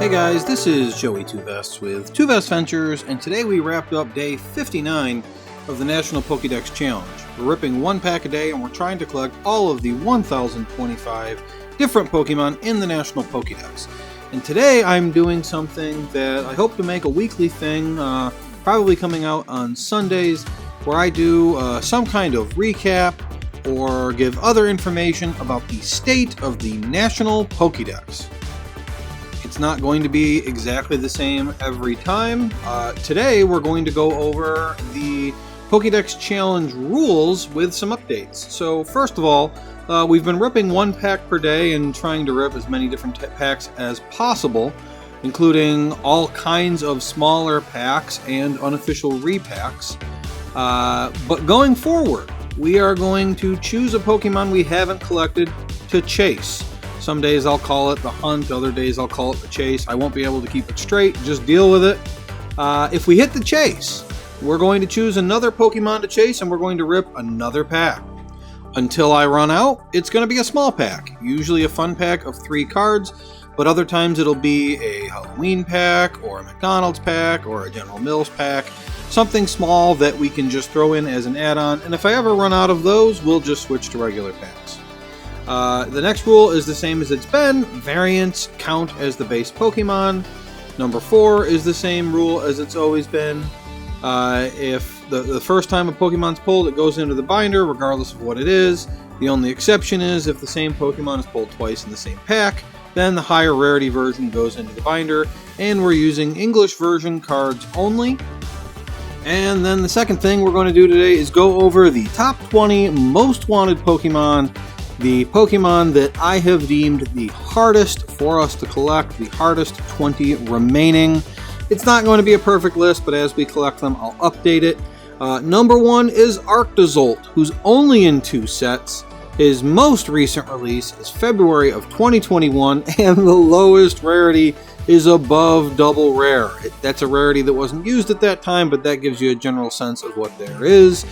Hey guys, this is Joey Two Vests with Two Vest Ventures, and today we wrapped up day 59 of the National Pokédex Challenge. We're ripping one pack a day and we're trying to collect all of the 1,025 different Pokemon in the National Pokédex. And today I'm doing something that I hope to make a weekly thing, probably coming out on Sundays, where I do some kind of recap or give other information about the state of the National Pokédex. It's not going to be exactly the same every time. Today we're going to go over the Pokédex Challenge rules with some updates. So first of all, we've been ripping one pack per day and trying to rip as many different packs as possible, including all kinds of smaller packs and unofficial repacks. But going forward, we are going to choose a Pokemon we haven't collected to chase. Some days I'll call it the hunt, other days I'll call it the chase. I won't be able to keep it straight, just deal with it. If we hit the chase, we're going to choose another Pokemon to chase and we're going to rip another pack. Until I run out, it's going to be a small pack, usually a fun pack of 3 cards, but other times it'll be a Halloween pack, or a McDonald's pack, or a General Mills pack. Something small that we can just throw in as an add-on, and if I ever run out of those, we'll just switch to regular packs. The next rule is the same as it's been. Variants count as the base Pokemon. Number 4 is the same rule as it's always been. If the first time a Pokemon's pulled, it goes into the binder, regardless of what it is. The only exception is if the same Pokemon is pulled twice in the same pack, then the higher rarity version goes into the binder, and we're using English version cards only. And then the second thing we're going to do today is go over the top 20 most wanted Pokemon, the Pokemon that I have deemed the hardest for us to collect, the hardest 20 remaining. It's not going to be a perfect list, but as we collect them, I'll update it. Number 1 is Arctozolt, who's only in 2 sets. His most recent release is February of 2021, and the lowest rarity is above double rare. That's a rarity that wasn't used at that time, but that gives you a general sense of what there is.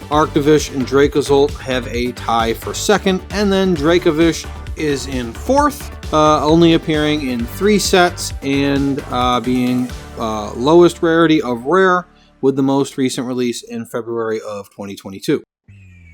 Arctovish and Dracozolt have a tie for second, and then Dracovish is in fourth, only appearing in 3 sets and being lowest rarity of rare, with the most recent release in February of 2022.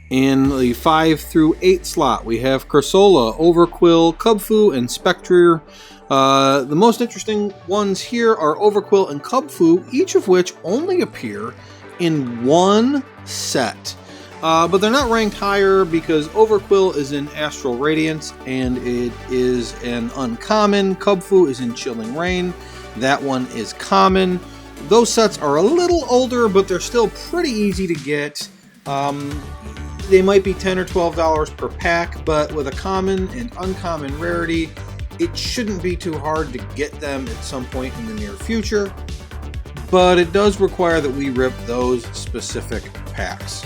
In the 5 through 8 slot, we have Cursola, Overquill, Cubfu, and Spectrier. The most interesting ones here are Overquill and Cubfu, each of which only appear in 1 set. But they're not ranked higher because Overquill is in Astral Radiance and it is an uncommon. Cubfu is in Chilling Rain. That one is common. Those sets are a little older, but they're still pretty easy to get. They might be $10 or $12 per pack, but with a common and uncommon rarity, it shouldn't be too hard to get them at some point in the near future. But it does require that we rip those specific packs.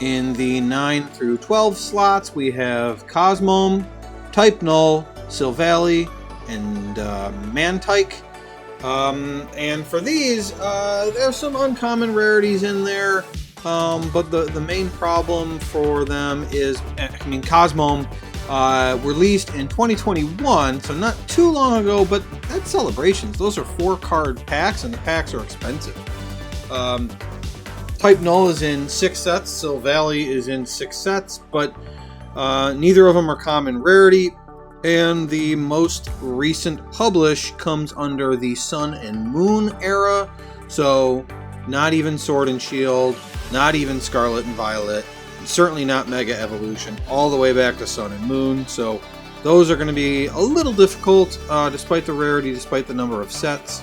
In the 9 through 12 slots, we have Cosmome, Type Null, Silvally, and Mantike. And for these, there's some uncommon rarities in there, but the main problem for them is, Cosmome released in 2021, so not too long ago, but that's Celebrations. Those are 4-card packs, and the packs are expensive. Type Null is in 6 sets, Silvally is in 6 sets, but neither of them are common rarity, and the most recent publish comes under the Sun and Moon era, so not even Sword and Shield, not even Scarlet and Violet, certainly not Mega Evolution, all the way back to Sun and Moon, so those are going to be a little difficult, despite the rarity, despite the number of sets.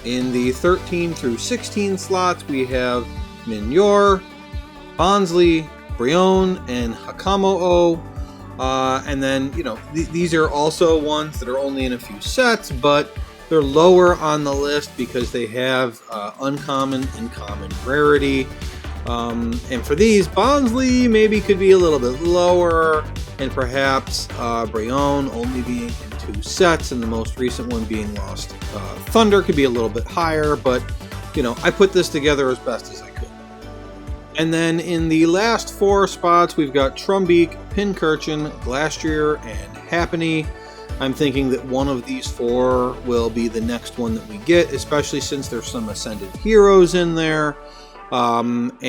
In the 13 through 16 slots, we have Minior, Bonsly, Brionne, and Hakamo-o. And then, these are also ones that are only in a few sets, but they're lower on the list because they have uncommon and common rarity. And for these, Bonsly maybe could be a little bit lower, and perhaps Brionne only being in 2 sets, and the most recent one being Lost Thunder could be a little bit higher, but, I put this together as best as I could. And then in the last 4 spots, we've got Trumbeak, Pincurchin, Glastrier, and Happiny. I'm thinking that one of these 4 will be the next one that we get, especially since there's some Ascended Heroes in there. Happiny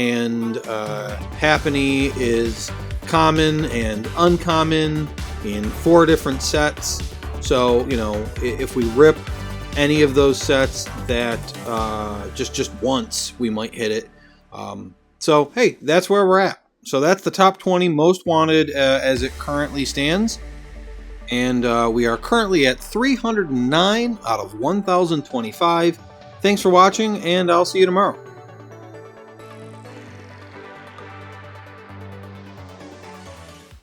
is common and uncommon in 4 different sets. So, you know, if we rip any of those sets, that just once we might hit it. So, hey, that's where we're at. So that's the top 20 most wanted as it currently stands. And we are currently at 309 out of 1,025. Thanks for watching, and I'll see you tomorrow.